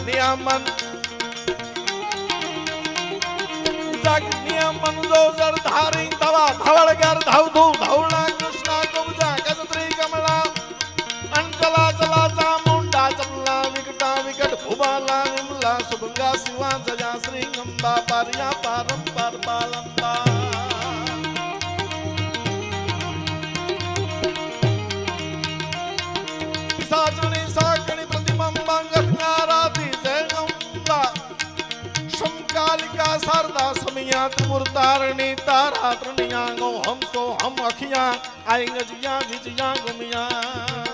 નિયમન જગ નિયમન જો જર ધારી તવા ધવળગર ધવધુ ધવળા કૃષ્ણ કુબજા કદત્રી કમલા અંચલા ચલા ચામુંડા ચમલા વિકટા વિકટ ભુવાલા વિમલા સુભંગા શિવા જયા શ્રી અંબા પારિયા પારંપર પાલંબા સાચણી સાકણી પ્રતિબંબા ગંગારાતી જય અંબા સમકાલિકા શારદા સમિયા ત્રિમૂર્તારણી તારા ત્રણિયાંગો હમ તો હમ અખિયા આઈ ગજિયા વિજયા ગુમિયા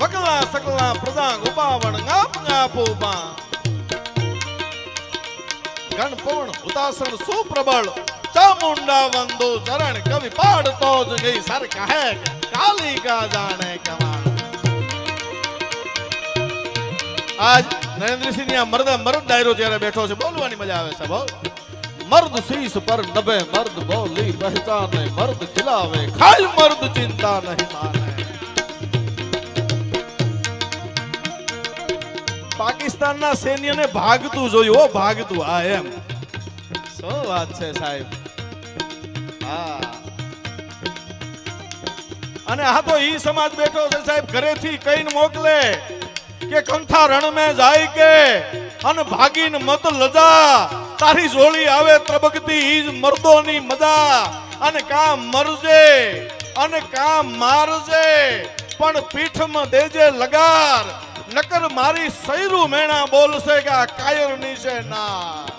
વકલા સકલા પ્રદા ઉપાવણ ગાપ ગાપોબા ગણ પવન ઉદાસન સુપ્રબળ ચામુંડા વંદો ચરણ કવિ પાડતો જ ગઈ સર કહે કાલિકા જાણે કમાણ આજ નરેન્દ્રસિંહ ની મર્દ ડાયરો જ્યારે બેઠો છે બોલવાની મજા આવે છે બોલ મર્દ શીશ પર નભે મર્દ બોલી પહેચાને મર્દ ખિલાવે ખાલ મર્દ ચિંતા નહીં માને પાકિસ્તાનના સૈન્યને ભાગતું જોયું ભાગતું આ એમ શું વાત છે સાહેબ હા અને આ તો ઈ સમાજ બેઠો છે સાહેબ ઘરેથી કઈને મોકલે કે કંઠા રણ में જાય કે અને ભાગીને મત લજા તારી જોડી આવે ત્રબકતી ઈ મર્દોની મજા અને કામ મરજે અને કામ મારજે પણ પીઠમાં દેજે લગાર નકર મારી સૈરું મેણા બોલશે કે આ કાયર ની છે ના